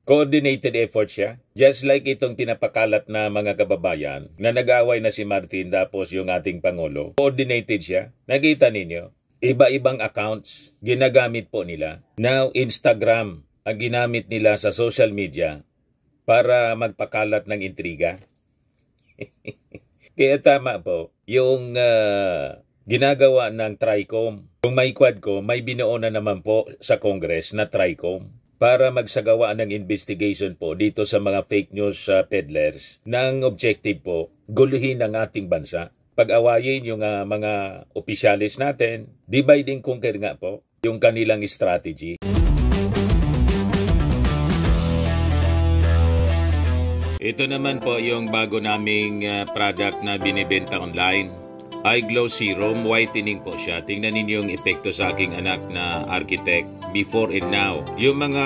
Coordinated effort siya. Just like itong pinapakalat na mga kababayan na nag-away na si Martin tapos yung ating Pangulo. Coordinated siya. Nakita ninyo? Iba-ibang accounts ginagamit po nila. Now, Instagram ang ginamit nila sa social media para magpakalat ng intriga. Kaya tama po, yung ginagawa ng TRICOM. Kung may Quadcom, may binuo na naman po sa Congress na TRICOM para magsagawa ng investigation po dito sa mga fake news peddlers. Nang objective po, guluhin ang ating bansa. Pag-awayin yung mga opisyalis natin, divide and conquer nga po yung kanilang strategy. Ito naman po yung bago naming product na binibenta online. iGlow Serum, whitening po siya. Tingnan ninyo yung epekto sa aking anak na architect before and now. Yung mga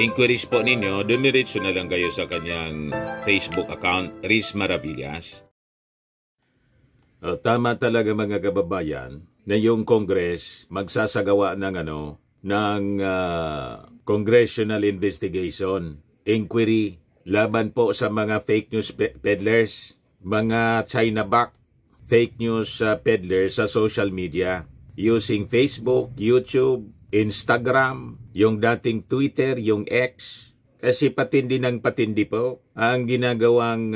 inquiries po ninyo, dumiretso na lang kayo sa kanyang Facebook account, Riz Maravillas. Tama talaga mga kababayan na yung Congress magsasagawa ng congressional investigation, inquiry, laban po sa mga fake news peddlers, mga China-backed fake news peddlers sa social media using Facebook, YouTube, Instagram, yung dating Twitter, yung X. Kasi patindi ng patindi po ang ginagawang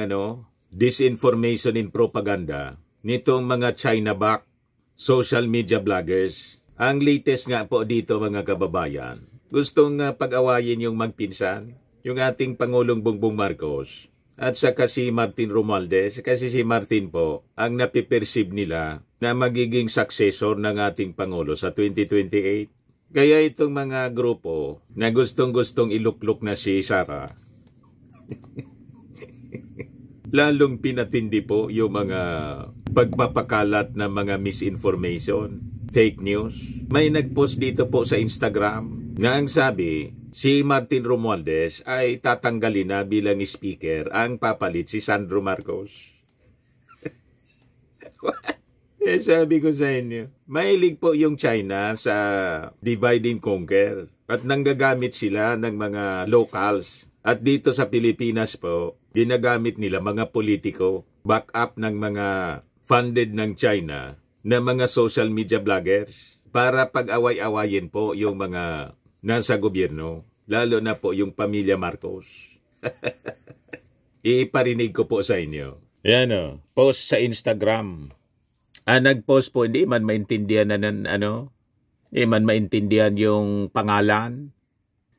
disinformation and propaganda nitong mga China-backed social media bloggers. Ang latest nga po dito mga kababayan, gustong pag-awayin yung magpinsan, yung ating Pangulong Bongbong Marcos at saka si Martin Romualdez, kasi si Martin po ang napiperceive nila na magiging successor ng ating Pangulo sa 2028. Kaya itong mga grupo na gustong-gustong iluklok na si Sara, lalong pinatindi po yung mga pagpapakalat ng mga misinformation, fake news. May nagpost dito po sa Instagram na ang sabi, si Martin Romualdez ay tatanggalin na bilang speaker, ang papalit si Sandro Marcos. Sabi ko sa inyo, mahilig po yung China sa divide and conquer at nanggagamit sila ng mga locals. At dito sa Pilipinas po, ginagamit nila mga politiko, back up ng mga funded ng China na mga social media bloggers para pag-away-awayin po yung mga nasa gobyerno, lalo na po yung pamilya Marcos. Iparinig ko po sa inyo. Yan post sa Instagram. Nag-post po, hindi man maintindihan hindi man maintindihan yung pangalan.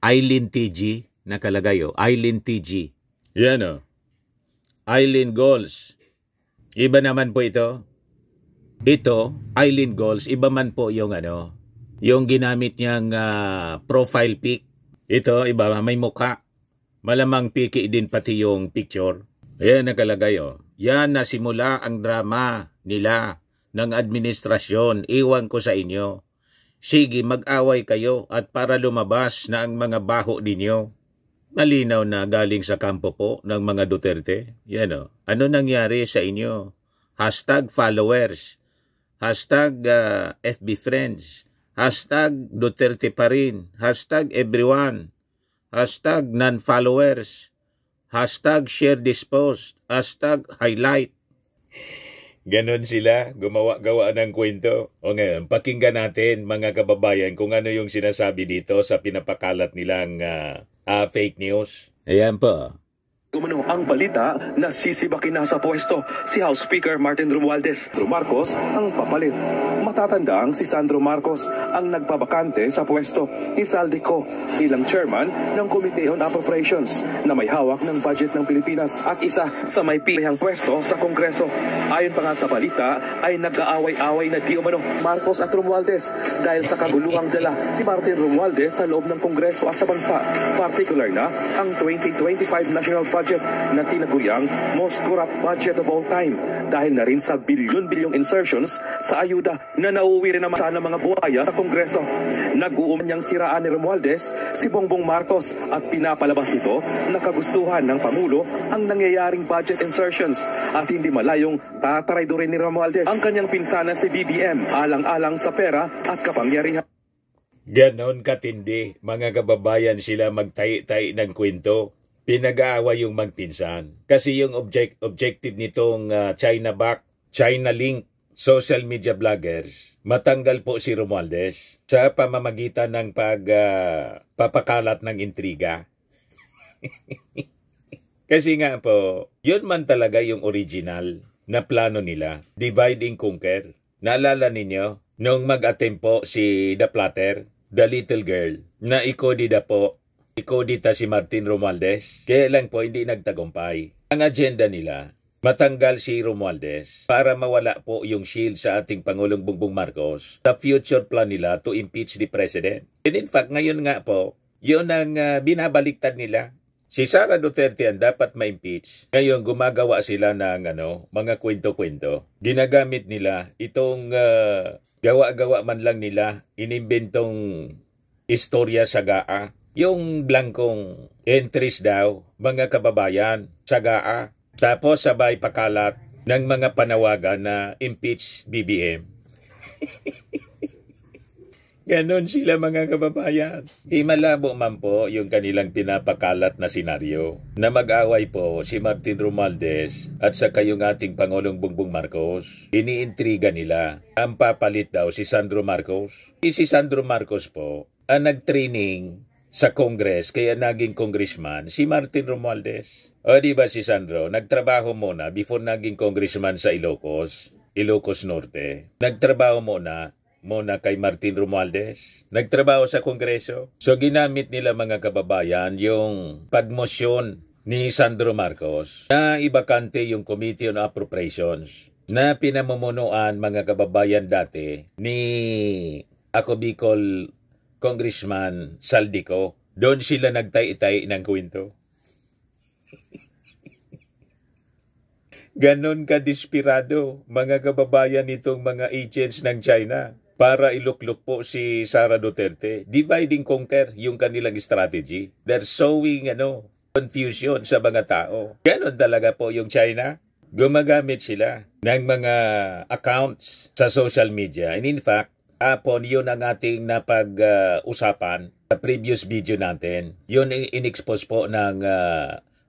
Eileen TG, nakalagay Eileen TG. Yan Eileen Goals. Iba naman po ito. Ito, Eileen Goals, iba man po yung yung ginamit niyang profile pic. Ito, iba, may mukha. Malamang piki din pati yung picture. Ayan, nakalagay Yan nasimula ang drama nila ng administrasyon. Iwan ko sa inyo. Sige, mag-away kayo at para lumabas na ang mga baho ninyo. Malinaw na galing sa kampo po ng mga Duterte. Yan Ano nangyari sa inyo? Hashtag followers. Hashtag FB friends. Hashtag Duterte pa rin. Hashtag everyone. Hashtag non-followers. Hashtag share this post. Hashtag highlight. Ganon sila, gumawa-gawa ng kwento. O ngayon, pakinggan natin mga kababayan kung ano yung sinasabi dito sa pinapakalat nilang fake news. Ayan po. Umano ang balita na sisibakin na sa pwesto si House Speaker Martin Romualdez. Marcos ang papalit. Matatandang si Sandro Marcos ang nagpabakante sa pwesto ni Saldico bilang chairman ng Committee on Appropriations na may hawak ng budget ng Pilipinas at isa sa may pilihang pwesto sa Kongreso. Ayon pa nga sa balita ay nag-aaway-away na di umano Marcos at Romualdez dahil sa kaguluhang dala ni Martin Romualdez sa loob ng Kongreso at sa bansa. Particular na ang 2025 National Budget na tinaguriang most corrupt budget of all time dahil na rin sa bilyon-bilyong insertions sa ayuda na nauuwi rin naman sana mga buhaya sa Kongreso. Nag-uumanyang siraan ni Romualdez si Bongbong Marcos at pinapalabas nito na kagustuhan ng Pangulo ang nangyayaring budget insertions at hindi malayong tataraydo rin ni Romualdez ang kanyang pinsana si BBM alang-alang sa pera at kapangyarihan. Ganon katindi, mga kababayan, sila magtayi-tayi ng kwento. Pinag-aaway yung magpinsan. Kasi yung objective nitong China-back, China-link social media vloggers, matanggal po si Romualdez sa pamamagitan ng papakalat ng intriga. Kasi nga po, yun man talaga yung original na plano nila. Divide and conquer. Naalala ninyo, nung mag-attempt po si The Platter, the little girl, na ikodida si Martin Romualdez. Kaya lang po, hindi nagtagumpay. Ang agenda nila, matanggal si Romualdez para mawala po yung shield sa ating Pangulong Bongbong Marcos. The future plan nila to impeach the president. And in fact, ngayon nga po, yun ang binabaliktad nila. Si Sara Duterte ang dapat ma-impeach. Ngayon, gumagawa sila ng mga kwento-kwento. Ginagamit nila itong gawa-gawa man lang nila, inimbentong istorya sa GAA. Yung blankong entries daw, mga kababayan, sa GAA. Tapos sabay pakalat ng mga panawagan na impeach BBM. Ganon sila, mga kababayan. Malabo man po yung kanilang pinapakalat na senaryo na mag-away po si Martin Romualdez at saka yung ating Pangulong Bongbong Marcos. Iniintriga nila ang papalit daw si Sandro Marcos. Si Sandro Marcos po ang nag-training sa Congress kaya naging congressman si Martin Romualdez. O diba si Sandro, nagtrabaho muna before naging congressman sa Ilocos Norte. Nagtrabaho muna kay Martin Romualdez. Nagtrabaho sa Kongreso. So ginamit nila, mga kababayan, yung pagmosyon ni Sandro Marcos na ibakante yung Committee on Appropriations na pinamumunuan, mga kababayan, dati ni Ako Bicol Congressman Saldico. Doon sila nagtay-tay ng kwento. Ganon ka-desperado, mga kababayan, itong mga agents ng China para iluklok po si Sara Duterte. Divide and conquer yung kanilang strategy. They're sowing confusion sa mga tao. Ganon talaga po yung China. Gumagamit sila ng mga accounts sa social media. And in fact, yun ang ating napag-usapan sa previous video natin. Yun in-expose po ng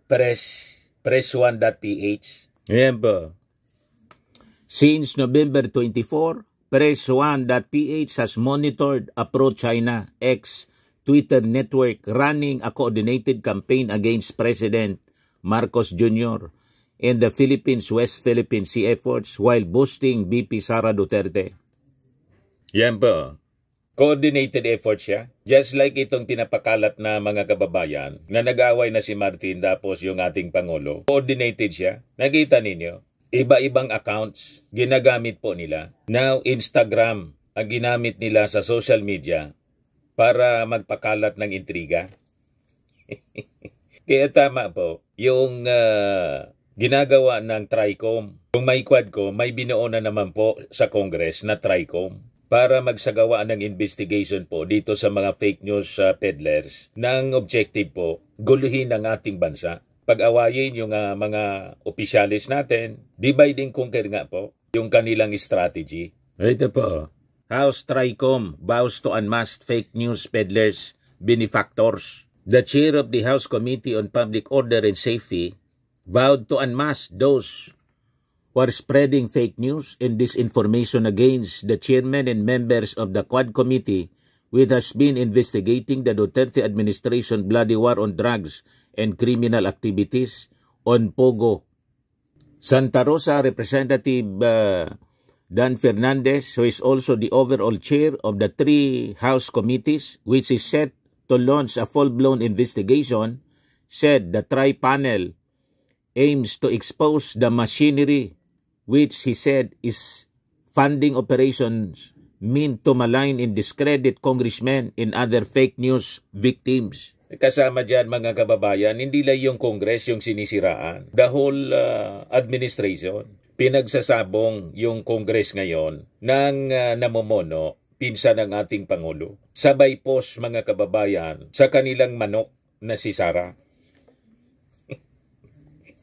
press1.ph. Ayan po. Since November 24, Press1.ph has monitored a pro-China X Twitter network running a coordinated campaign against President Marcos Jr. and the Philippines West Philippine Sea efforts while boosting VP Sara Duterte. Yan po. Coordinated effort siya. Just like itong pinapakalat na, mga kababayan, na nag-away na si Martin tapos yung ating Pangulo. Coordinated siya. Nakita ninyo? Iba-ibang accounts ginagamit po nila. Now, Instagram ang ginamit nila sa social media para magpakalat ng intriga. Kaya tama po, yung ginagawa ng TRICOM. Kung may Quadcom, may binuo na naman po sa Congress na TRICOM para magsagawa ng investigation po dito sa mga fake news peddlers. Nang objective po, guluhin ang ating bansa. Pag-awayin yung mga opisyalis natin, divide and conquer nga po yung kanilang strategy. Ito po, House TRICOM vows to unmask fake news peddlers, benefactors. The chair of the House Committee on Public Order and Safety vowed to unmask those who are spreading fake news and disinformation against the chairman and members of the Quad Committee, which has been investigating the Duterte administration bloody war on drugs and criminal activities on Pogo. Santa Rosa Representative Dan Fernandez, who is also the overall chair of the three House committees, which is set to launch a full-blown investigation, said the tri-panel aims to expose the machinery which he said is funding operations meant to malign and discredit congressmen and other fake news victims. Kasama dyan, mga kababayan, hindi lang yung Congress yung sinisiraan. The whole administration. Pinagsasabong yung Congress ngayon ng namumuno, pinsan ng ating Pangulo. Sabay post, mga kababayan, sa kanilang manok na si Sara.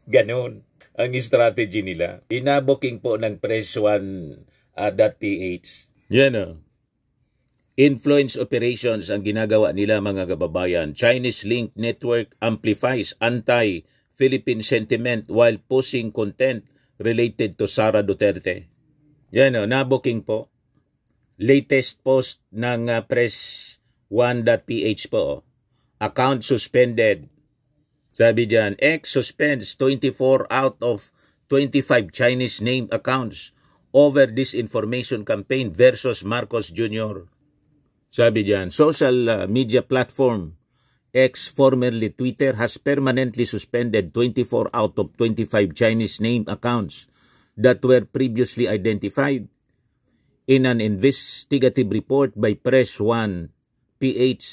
Ganon ang strategy nila. Inaboking po ng Press1.ph. Yan o. Influence operations ang ginagawa nila mga kababayan. Chinese linked network amplifies anti-Philippine sentiment while posting content related to Sara Duterte. Yan o, nabuking po. Latest post ng press1.ph po. Account suspended. Sabi dyan, X suspends 24 out of 25 Chinese named accounts over disinformation campaign versus Marcos Jr. Sabi dyan, social media platform X, formerly Twitter, has permanently suspended 24 out of 25 Chinese named accounts that were previously identified in an investigative report by Press1.ph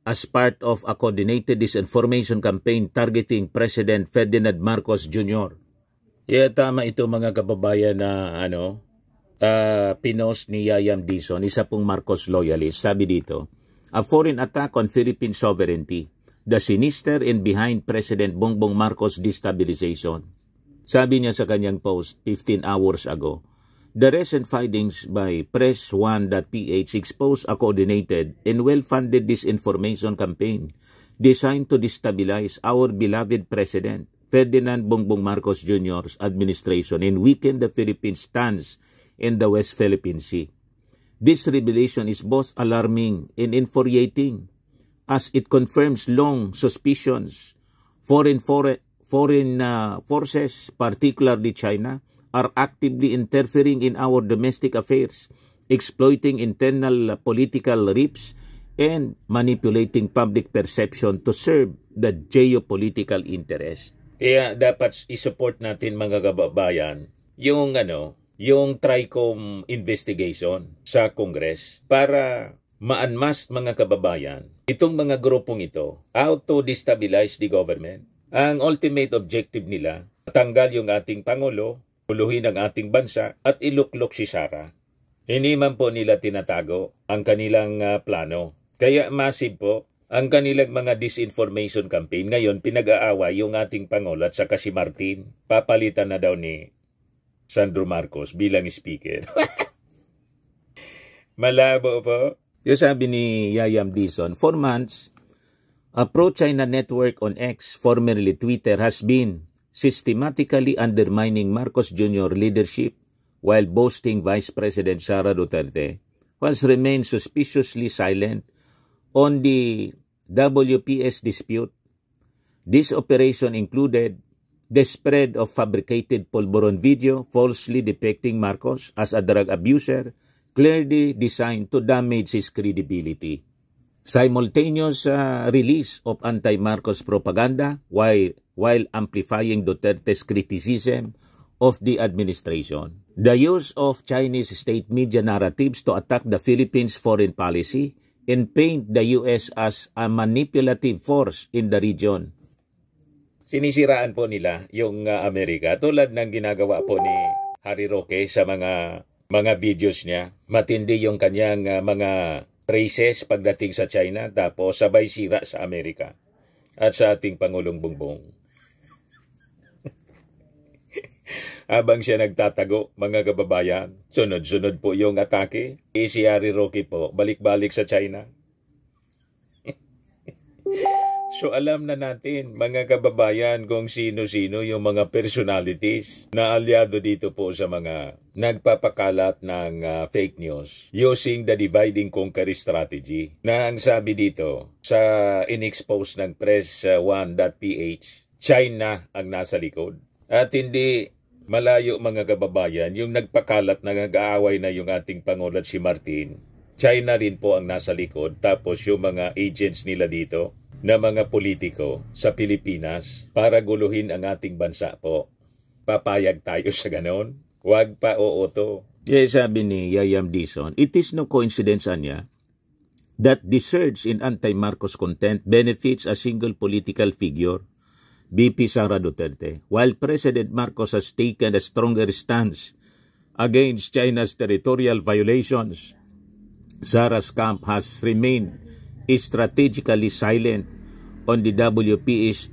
as part of a coordinated disinformation campaign targeting President Ferdinand Marcos Jr. Kaya tama ito mga kababayan na pinost ni Yayam Dizon, isa pong Marcos loyalist. Sabi dito, a foreign attack on Philippine sovereignty, the sinister and behind President Bongbong Marcos destabilization. Sabi niya sa kanyang post 15 hours ago, the recent findings by Press1.ph expose a coordinated and well-funded disinformation campaign designed to destabilize our beloved President Ferdinand Bongbong Marcos Jr.'s administration and weaken the Philippines' stance in the West Philippine Sea. This revelation is both alarming and infuriating as it confirms long suspicions foreign forces, particularly China, are actively interfering in our domestic affairs, exploiting internal political rifts and manipulating public perception to serve the geopolitical interest. Kaya dapat isupport natin mga kababayan yung TRICOM investigation sa Congress para ma-unmask mga kababayan itong mga grupong ito how to destabilize the government. Ang ultimate objective nila, tanggal yung ating Pangulo, puluhin ang ating bansa at iluklok si Sara. Hindi man po nila tinatago ang kanilang plano. Kaya massive po ang kanilang mga disinformation campaign. Ngayon, pinag-aaway yung ating Pangulo at saka si Martin. Papalitan na daw ni Sandro Marcos bilang speaker. Malabo po. Yung sabi ni Yayam Dizon, 4 months, a pro-China network on X, formerly Twitter, has been systematically undermining Marcos Jr. leadership while boasting Vice President Sara Duterte, has remained suspiciously silent on the WPS dispute. This operation included the spread of fabricated Polvoron video falsely depicting Marcos as a drug abuser, clearly designed to damage his credibility. Simultaneous release of anti-Marcos propaganda while amplifying Duterte's criticism of the administration. The use of Chinese state media narratives to attack the Philippines' foreign policy and paint the U.S. as a manipulative force in the region. Sinisiraan po nila yung Amerika tulad ng ginagawa po ni Harry Roque sa mga videos niya. Matindi yung kanyang mga praises pagdating sa China tapos sabay sira sa Amerika at sa ating Pangulong Bongbong. Habang siya nagtatago, mga kababayan, sunod-sunod po yung atake. Si Harry Roque po, balik-balik sa China. So alam na natin, mga kababayan, kung sino-sino yung mga personalities na aliado dito po sa mga nagpapakalat ng fake news using the divide and conquer strategy. Na ang sabi dito sa in-expose ng Press1.ph, China ang nasa likod. At hindi malayo mga kababayan, yung nagpakalat na nag-aaway na yung ating Pangulo at si Martin, China rin po ang nasa likod. Tapos yung mga agents nila dito na mga politiko sa Pilipinas para guluhin ang ating bansa po. Papayag tayo sa ganon? Huwag pa to. Sabi ni Yayam Dizon, it is no coincidence niya that the surge in anti-Marcos content benefits a single political figure, VP Sara Duterte, while President Marcos has taken a stronger stance against China's territorial violations. Sara's camp has remained strategically silent on the WPS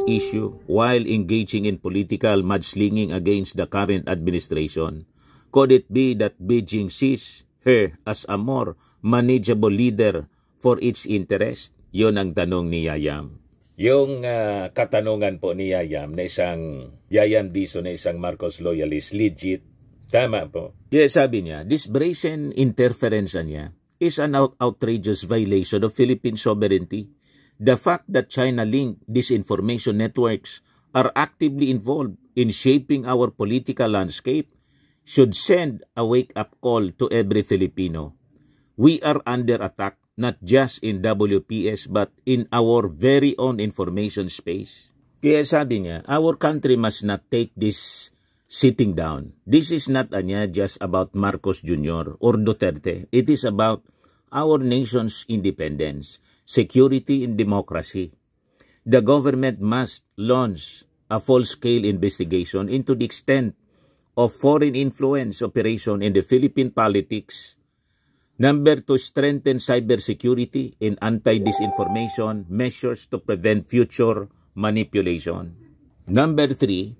issue while engaging in political mudslinging against the current administration. Could it be that Beijing sees her as a more manageable leader for its interest? Yun ang tanong ni Yayam. Yung katanungan po ni Yayam na isang Yayam Dizon na isang Marcos loyalist, legit. Tama po. Yeah, sabi niya, this brazen interference niya is an outrageous violation of Philippine sovereignty. The fact that China-linked disinformation networks are actively involved in shaping our political landscape should send a wake-up call to every Filipino. We are under attack, not just in WPS but in our very own information space. Kaya sabi niya, our country must not take this sitting down. This is not just about Marcos Jr. or Duterte. It is about our nation's independence, security, and democracy. The government must launch a full-scale investigation into the extent of foreign influence operation in the Philippine politics. Number 2, strengthen cybersecurity and anti-disinformation measures to prevent future manipulation. Number 3,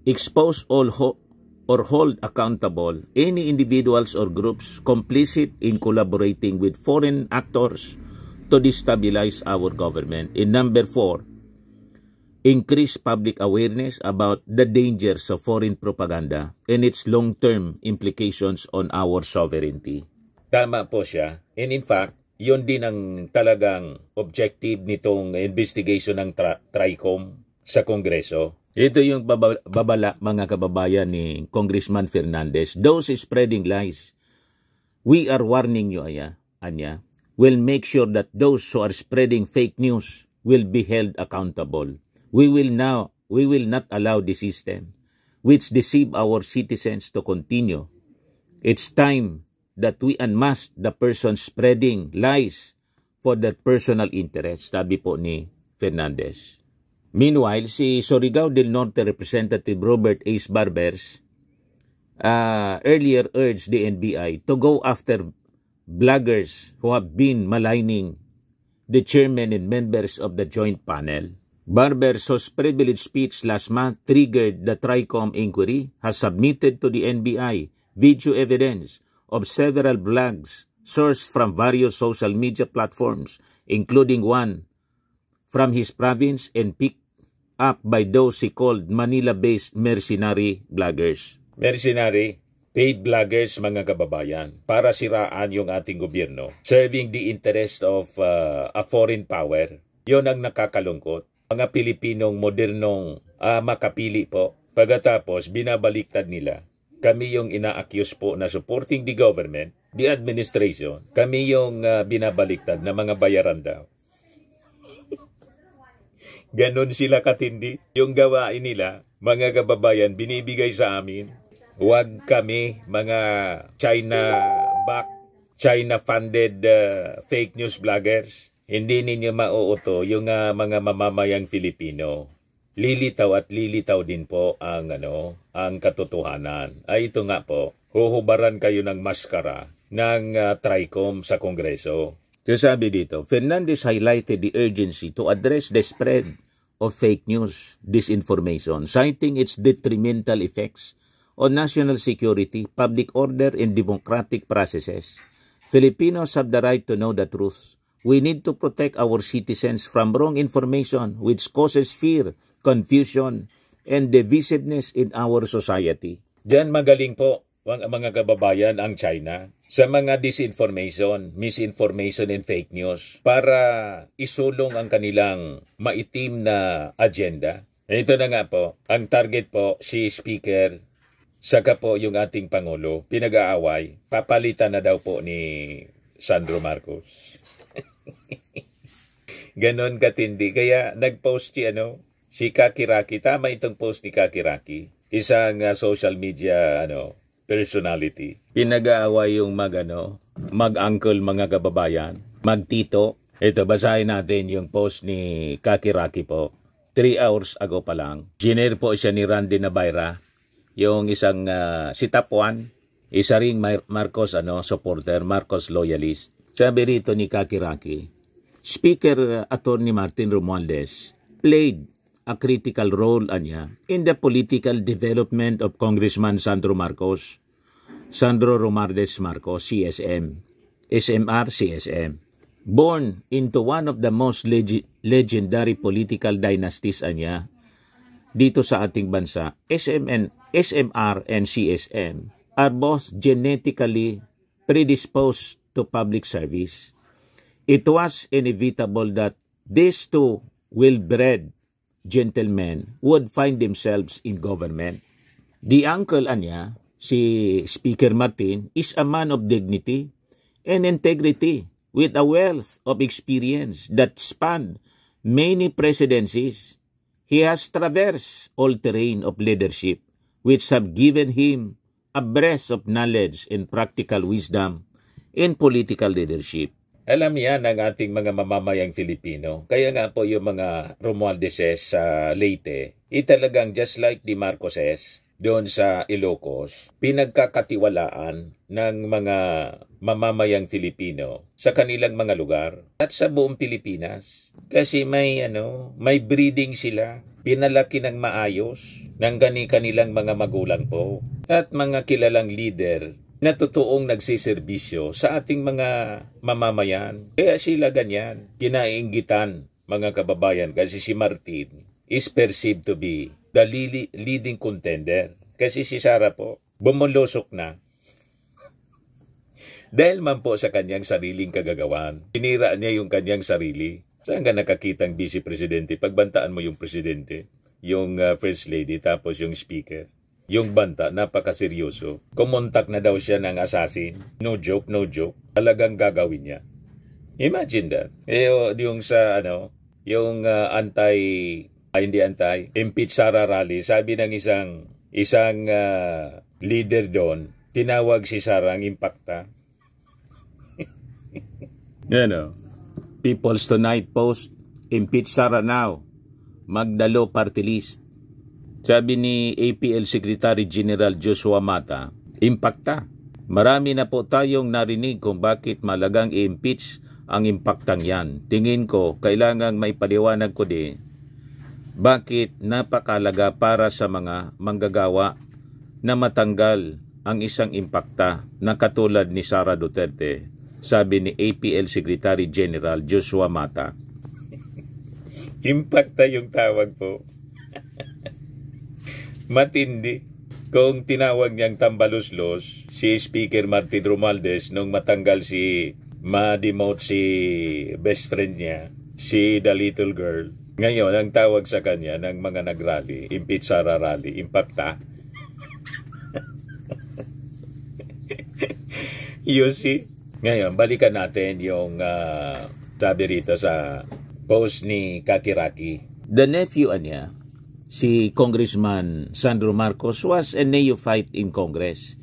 expose all or hold accountable any individuals or groups complicit in collaborating with foreign actors to destabilize our government. And number 4, increase public awareness about the dangers of foreign propaganda and its long-term implications on our sovereignty. Tama po siya. And in fact, yun din ang talagang objective nitong investigation ng TRICOM sa Kongreso. Ito yung babala mga kababayan ni Congressman Fernandez. Those spreading lies, we are warning you, Anya, will make sure that those who are spreading fake news will be held accountable. We will not allow the system which deceive our citizens to continue. It's time that we unmask the person spreading lies for their personal interest, sabi po ni Fernandez. Meanwhile, si Surigao del Norte Representative Robert Ace Barbers earlier urged the NBI to go after bloggers who have been maligning the chairman and members of the joint panel. Barbers, whose privileged speech last month triggered the TRICOM inquiry, has submitted to the NBI video evidence of several blogs sourced from various social media platforms, including one from his province and picked up by those he called Manila-based mercenary bloggers. Mercenary, paid bloggers, mga kababayan, para siraan yung ating gobyerno, serving the interest of a foreign power. Yon ang nakakalungkot. Mga Pilipinong modernong makapili po. Pagkatapos, binabaliktad nila. Kami yung ina-accuse po na supporting the government, the administration. Kami yung binabaliktad na mga bayaran daw. Ganon sila katindi. Yung gawain nila, mga kababayan, binibigay sa amin. Huwag kami, mga China-backed, China-funded fake news bloggers. Hindi ninyo mauuto yung mga mamamayang Filipino. Lilitaw at lilitaw din po ang katotohanan. Ay ito nga po, huhubaran kayo ng maskara ng TRICOM sa Kongreso. Kaya sabi dito, Fernandez highlighted the urgency to address the spread of fake news, disinformation, citing its detrimental effects on national security, public order, and democratic processes. Filipinos have the right to know the truth. We need to protect our citizens from wrong information which causes fear, confusion, and divisiveness in our society. Diyan magaling po mga kababayan ang China sa mga disinformation, misinformation, and fake news para isulong ang kanilang maitim na agenda. Ito na nga po, ang target po si Speaker, saka po yung ating Pangulo, pinag-aaway, papalitan na daw po ni Sandro Marcos. Ganon katindi. Kaya nag-post si Kakiraki. Tama itong post ni Kakiraki. Isang social media personality. Pinag-aaway yung mag-uncle mga kababayan, mag-tito. Ito, basahin natin yung post ni Kakiraki po. 3 hours ago pa lang. Giner po siya ni Randy Nabayra, yung isang si Tapuan, isa ring Marcos supporter, Marcos loyalist. Sabi rito ni Kakiraki, Speaker Attorney Martin Romualdez played a critical role in the political development of Congressman Sandro Romualdez Marcos, CSM. SMR, CSM. Born into one of the most legendary political dynasties anya dito sa ating bansa, SMR and CSM are both genetically predisposed to public service. It was inevitable that these two well-bred gentlemen would find themselves in government. The uncle anya, si Speaker Martin, is a man of dignity and integrity with a wealth of experience that spanned many presidencies. He has traversed all terrain of leadership, which have given him a breadth of knowledge and practical wisdom in political leadership. Alam yan ng ating mga mamamayang Filipino. Kaya nga po yung mga Romualdeses sa Leyte, talagang just like the Marcoses doon sa Ilocos, pinagkakatiwalaan ng mga mamamayang Filipino sa kanilang mga lugar at sa buong Pilipinas. Kasi may breeding sila, pinalaki ng maayos ng kanilang mga magulang po at mga kilalang leader na totoong nagsiservisyo sa ating mga mamamayan. Kaya sila ganyan, kinainggitan mga kababayan, kasi si Martin is perceived to be the leading contender. Kasi si Sara po, bumulusok na. Dahil man po sa kanyang sariling kagagawan, sinira niya yung kanyang sarili. Saan ka nakakitang vice presidente? Pagbantaan mo yung presidente, yung first lady, tapos yung speaker. Yung banta, napakaseryoso. Kumontak na daw siya ng assassin. No joke, no joke. Talagang gagawin niya. Imagine that. Yung sa, yung impeach Sara rally, sabi ng isang leader doon, tinawag si Sara ang impacta. People's Tonight Post, impeach Sara now. Magdalo party list. Sabi ni APL Secretary General Joshua Mata, impacta. Marami na po tayong narinig kung bakit malagang i-impeach ang impactang yan. Tingin ko, kailangang may paliwanag ko bakit napakalaga para sa mga manggagawa na matanggal ang isang impacta na katulad ni Sara Duterte, sabi ni APL Secretary General Joshua Mata. Impacta yung tawag po. Matindi. Kung tinawag niyang tambaluslos si Speaker Martin Romualdez nung matanggal ma-demote si best friend niya, si the little girl. Ngayon, ang tawag sa kanya ng mga nagrally, impeach Sara rally, impacta. You see? Ngayon, balikan natin yung sabi rito sa post ni Kakiraki. The nephew niya, si Congressman Sandro Marcos, was a neophyte in Congress.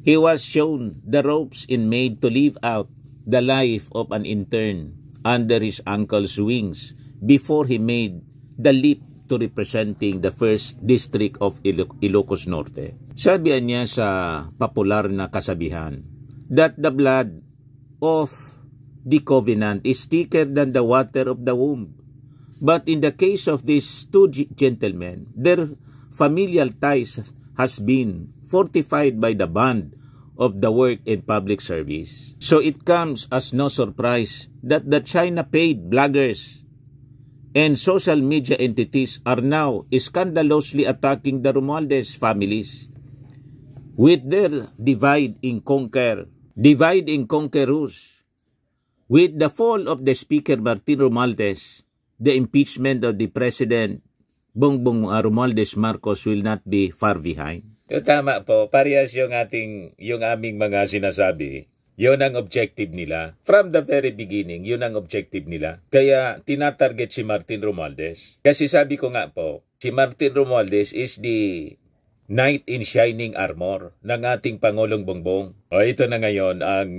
He was shown the ropes and made to live out the life of an intern under his uncle's wings before he made the leap to representing the 1st District of Ilocos Norte. Sabi niya sa popular na kasabihan that the blood of the covenant is thicker than the water of the womb. But in the case of these two gentlemen, their familial ties has been fortified by the bond of the work in public service. So it comes as no surprise that the China-paid bloggers and social media entities are now scandalously attacking the Romualdez families with their divide and conquer ruse. With the fall of the Speaker Martin Romualdez, the impeachment of the President Bongbong Romualdez Marcos will not be far behind. Tama po, parehas yung aming mga sinasabi. Yun ang objective nila. From the very beginning, yun ang objective nila. Kaya tinatarget si Martin Romualdez. Kasi sabi ko nga po, si Martin Romualdez is the knight in shining armor ng ating Pangulong Bongbong. O ito na ngayon ang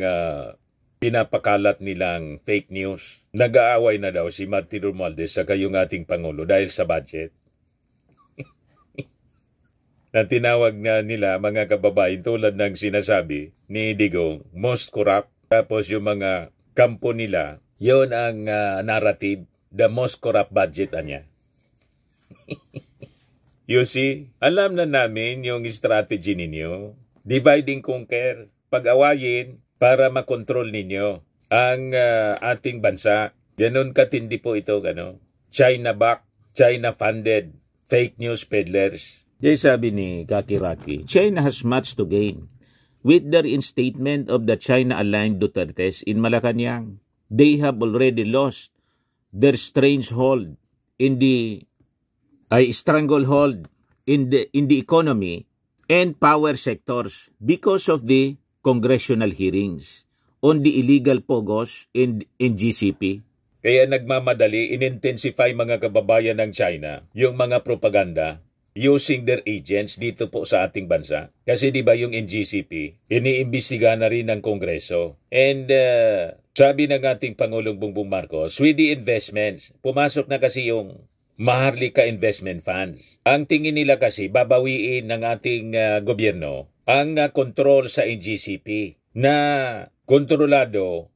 pinapakalat nilang fake news. Nag-aaway na daw si Martin Romualdez sa yung ating Pangulo dahil sa budget. Na tinawag na nila mga kababayan tulad ng sinasabi ni Digong, most corrupt. Tapos yung mga kampo nila, yun ang narrative, the most corrupt budget niya. You see, alam na namin yung strategy ninyo. Divide and conquer. Pag-awayin, para makontrol ninyo ang ating bansa. Ganon katindi po ito, China-backed, China-funded, fake news peddlers. Yung sabi ni Kakiraki, China has much to gain with the reinstatement of the China-aligned Dutertes in Malacanang. They have already lost their stranglehold in the stranglehold in the economy and power sectors because of the congressional hearings on the illegal pogos in GCP. Kaya nagmamadali, in-intensify mga kababayan ng China yung mga propaganda using their agents dito po sa ating bansa. Kasi di ba yung NGCP, iniimbestiga na rin ng Kongreso. And sabi ng ating Pangulong Bongbong Marcos, with the investments, pumasok na kasi yung Maharlika Investment Funds. Ang tingin nila kasi, babawiin ng ating gobyerno ang kontrol sa NGCP na kontrolado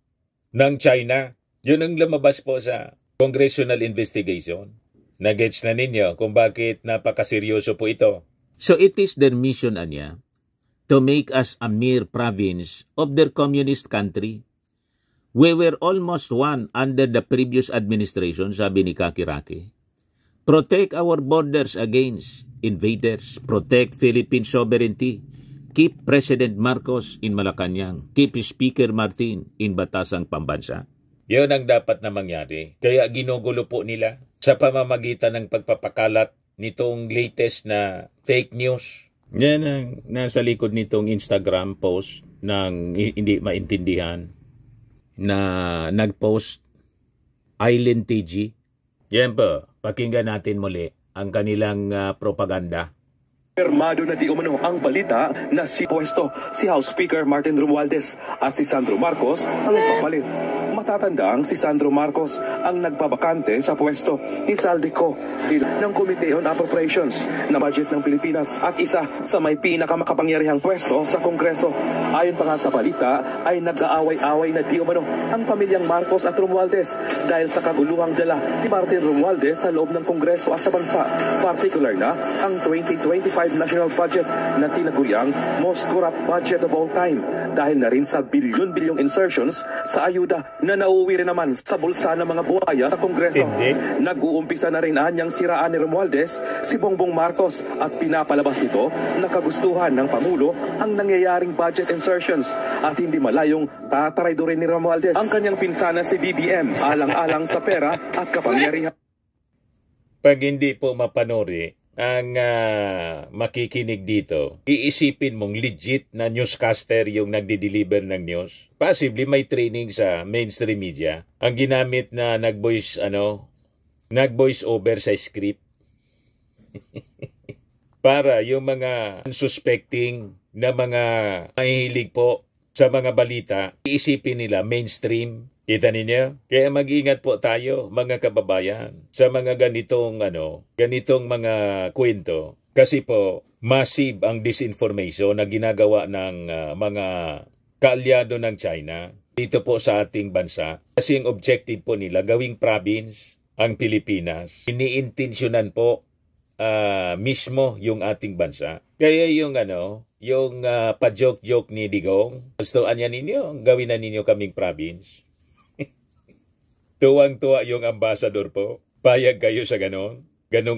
ng China. Yun ang lumabas po sa congressional investigation. Nagets na ninyo kung bakit napakaseryoso po ito. So it is their mission, Anya, to make us a mere province of their communist country. We were almost one under the previous administration, sabi ni Kakiraki. Protect our borders against invaders. Protect Philippine sovereignty. Keep President Marcos in Malacanang. Keep Speaker Martin in Batasang Pambansa. Yun ang dapat na mangyari. Kaya ginugulo po nila sa pamamagitan ng pagpapakalat nitong latest na fake news. Yan ang nasa likod nitong Instagram post ng hindi maintindihan na nag-post Island TG. Yan po, pakinggan natin muli ang kanilang propaganda. Pirmado na di umano ang balita na si House Speaker Martin Romualdez at si Sandro Marcos ang papalit. Matatandang si Sandro Marcos ang nagbabakante sa pwesto ni Saldico ng Committee on Appropriations na budget ng Pilipinas at isa sa may pinakamakapangyarihang pwesto sa Kongreso. Ayon pa nga sa balita ay nag-aaway-away na di umano ang pamilyang Marcos at Romualdez dahil sa kaguluhang dala ni Martin Romualdez sa loob ng Kongreso at sa bansa, particular na ang 2025 national budget na tinaguriang most corrupt budget of all time dahil na rin sa bilyon-bilyong insertions sa ayuda na nauuwi rin naman sa bulsa ng mga buhaya sa Kongreso. Nag-uumpisa na rin anyang siraan ni Romualdez si Bongbong Marcos at pinapalabas nito na kagustuhan ng Pangulo ang nangyayaring budget insertions at hindi malayong tataraydo rin ni Romualdez ang kanyang pinsana si BBM alang-alang sa pera at kapangyarihan. Pag hindi po mapanuri ang makikinig dito, iisipin mong legit na newscaster yung nagdi-deliver ng news. Possibly may training sa mainstream media. Ang ginamit na nag-voice over sa script. Para yung mga unsuspecting na mga mahihilig po sa mga balita, iisipin nila mainstream. Kita ninyo? Kaya mag-ingat po tayo, mga kababayan, sa mga ganitong mga kwento. Kasi po, massive ang disinformation na ginagawa ng mga kaalyado ng China dito po sa ating bansa. Kasi ang objective po nila, gawing province ang Pilipinas. Iniintensyonan po mismo yung ating bansa. Kaya yung pa-joke-joke ni Digong, gusto anya ninyo, gawin na ninyo kaming province. Tuwang-tuwa yung ambassador po. Payag kayo sa ganong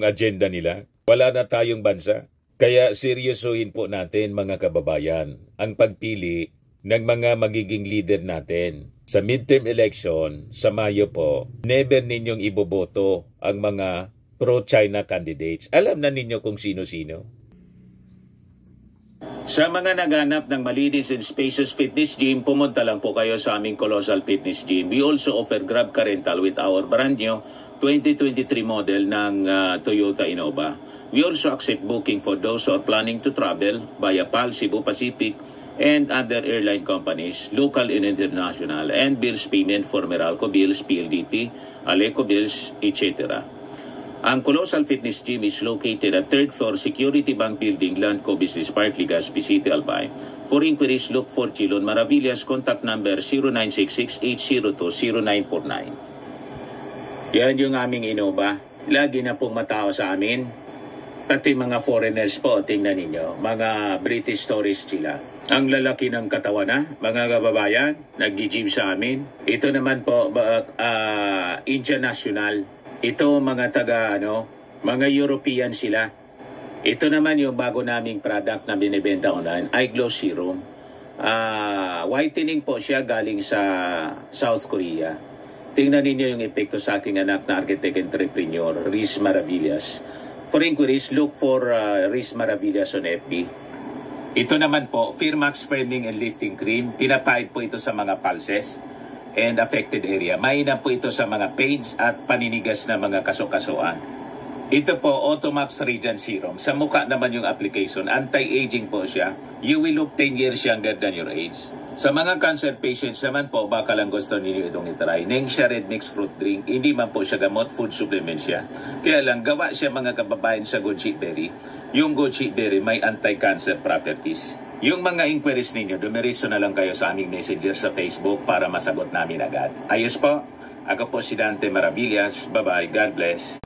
agenda nila. Wala na tayong bansa. Kaya seryosohin po natin, mga kababayan, ang pagpili ng mga magiging leader natin. Sa midterm election, sa Mayo po, never ninyong iboboto ang mga pro-China candidates. Alam na ninyo kung sino-sino. Sa mga naghanap ng malinis and spacious fitness gym, pumunta lang po kayo sa aming Colossal Fitness Gym. We also offer Grab Car Rental with our brand new 2023 model ng Toyota Innova. We also accept booking for those who are planning to travel via PAL, Cebu Pacific, and other airline companies, local and international, and bills payment for Meralco Bills, PLDT, Aleco Bills, etc. Ang Colossal Fitness Gym is located at 3rd floor Security Bank Building, Landco Business Park, Legazpi City, Albay. For inquiries, look for Chilon Maravillas. Contact number 0966-802-0949. Yan yung aming Innova. Lagi na pong matao sa amin. Pati mga foreigners po, tingnan ninyo. Mga British tourists sila. Ang lalaki ng katawan na, mga kababayan, nag-gym sa amin. Ito naman po, international. Ito mga mga European sila. Ito naman yung bago naming product na binibenta online, Eye Glow Serum. Whitening po siya galing sa South Korea. Tingnan ninyo yung epekto sa aking anak na architect entrepreneur, Riz Maravillas. For inquiries, look for Riz Maravillas on FB. Ito naman po, Firmax Firming and Lifting Cream. Pinapahid po ito sa mga pulses and affected area. Mainam po ito sa mga pains at paninigas na mga kaso-kasuan. Ito po, Automax Radiant Serum. Sa mukha naman yung application. Anti-aging po siya. You will look 10 years younger than your age. Sa mga cancer patients naman po, baka lang gusto ninyo itong itry. Nengxia Red Mix Fruit Drink. Hindi man po siya gamot, food supplement siya. Kaya lang, gawa siya mga kababayan sa goji berry. Yung goji berry may anti-cancer properties. Yung mga inquiries ninyo, dumiretso na lang kayo sa aming messages sa Facebook para masagot namin agad. Ayos po. Ako po si Dante Maravillas. Bye-bye. God bless.